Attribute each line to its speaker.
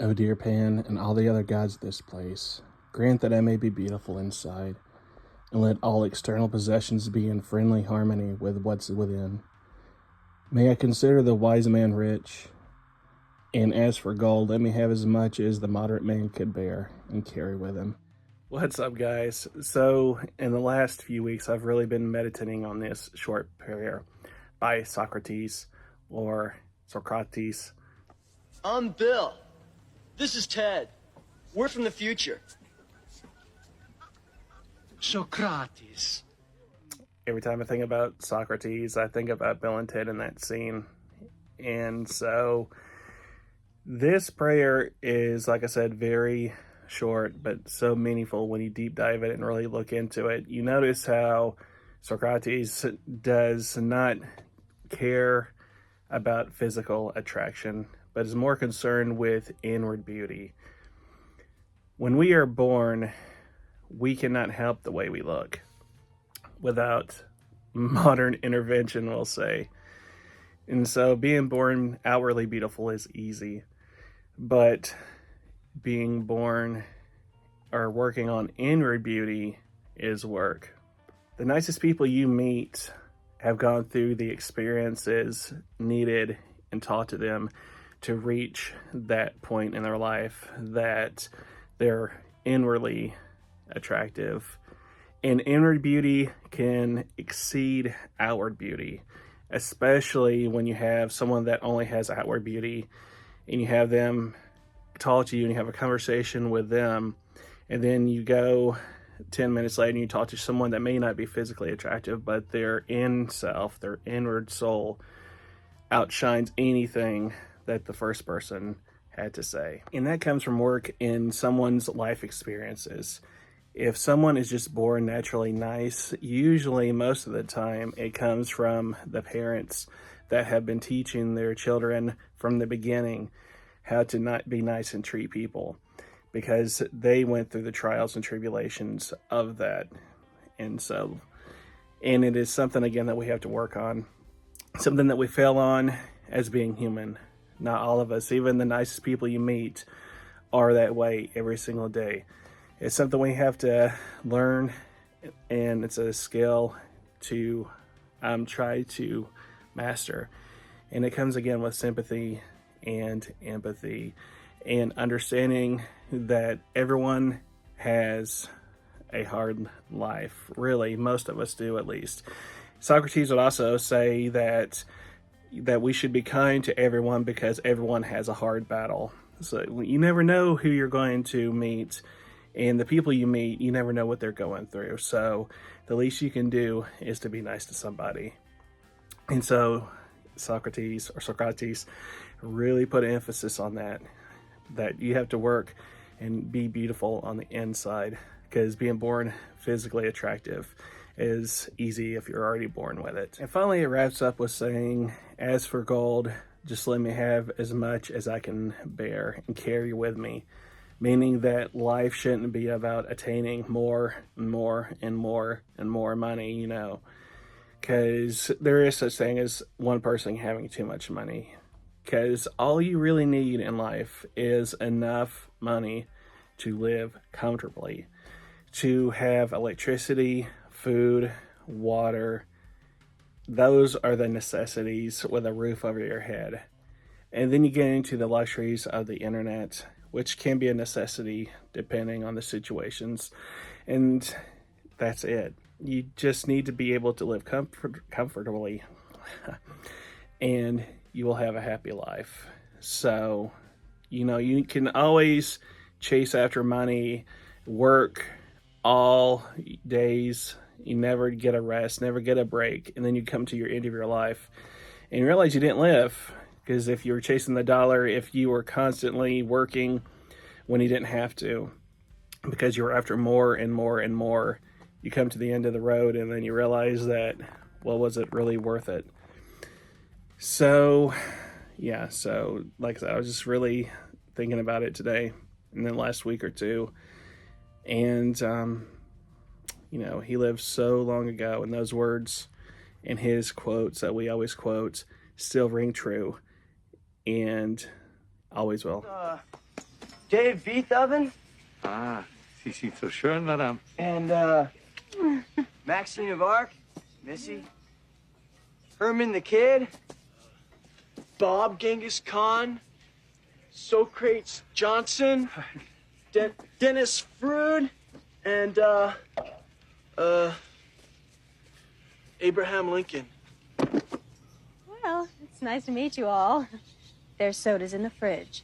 Speaker 1: O dear Pan, and all the other gods of this place, grant that I may be beautiful inside, and let all external possessions be in friendly harmony with what's within. May I consider the wise man rich, and as for gold, let me have as much as the moderate man could bear and carry with him. What's up, guys? So, in the last few weeks, I've really been meditating on this short prayer by Socrates, or Socrates.
Speaker 2: I'm Bill. This is Ted. We're from the future.
Speaker 3: Socrates.
Speaker 1: Every time I think about Socrates, I think about Bill and Ted in that scene. And so this prayer is, like I said, very short, but so meaningful when you deep dive it and really look into it. You notice how Socrates does not care about physical attraction, but is more concerned with inward beauty. When we are born, we cannot help the way we look without modern intervention, we'll say. And so being born outwardly beautiful is easy, but being born or working on inward beauty is work. The nicest people you meet have gone through the experiences needed and taught to them to reach that point in their life that they're inwardly attractive. And inward beauty can exceed outward beauty, especially when you have someone that only has outward beauty and you have them talk to you and you have a conversation with them, and then you go 10 minutes later and you talk to someone that may not be physically attractive, but their their inward soul outshines anything that the first person had to say. And that comes from work in someone's life experiences. If someone is just born naturally nice, usually most of the time it comes from the parents that have been teaching their children from the beginning how to not be nice and treat people, because they went through the trials and tribulations of that. And it is something, again, that we have to work on, something that we fail on as being human. Not all of us, even the nicest people you meet, are that way every single day. It's something we have to learn, and it's a skill to try to master. And it comes, again, with sympathy and empathy and understanding that everyone has a hard life. Really, most of us do, at least. Socrates would also say that we should be kind to everyone because everyone has a hard battle. So you never know who you're going to meet, and the people you meet, you never know what they're going through. So the least you can do is to be nice to somebody. And so Socrates really put an emphasis on that you have to work and be beautiful on the inside, because being born physically attractive is easy if you're already born with it. And finally, it wraps up with saying, as for gold, just let me have as much as I can bear and carry with me. Meaning that life shouldn't be about attaining more and more and more and more money, because there is such thing as one person having too much money. Because all you really need in life is enough money to live comfortably, to have electricity, food, water. Those are the necessities with a roof over your head. And then you get into the luxuries of the internet, which can be a necessity depending on the situations. And that's it. You just need to be able to live comfortably and you will have a happy life. So, you can always chase after money, work all days. You never get a rest, never get a break. And then you come to your end of your life and you realize you didn't live. Because if you were chasing the dollar, if you were constantly working when you didn't have to, because you were after more and more and more, you come to the end of the road and then you realize that, well, was it really worth it? So, like I said, I was just really thinking about it today and then last week or two. And, he lived so long ago, and those words and his quotes that we always quote still ring true and always will.
Speaker 2: Dave Beethoven.
Speaker 4: Ah, sí, so schön, madame.
Speaker 2: And, Maxine of Arc. Missy. Herman the Kid. Bob Genghis Khan. Socrates Johnson. Dennis Frood. And, Abraham Lincoln.
Speaker 5: Well, it's nice to meet you all. There's sodas in the fridge.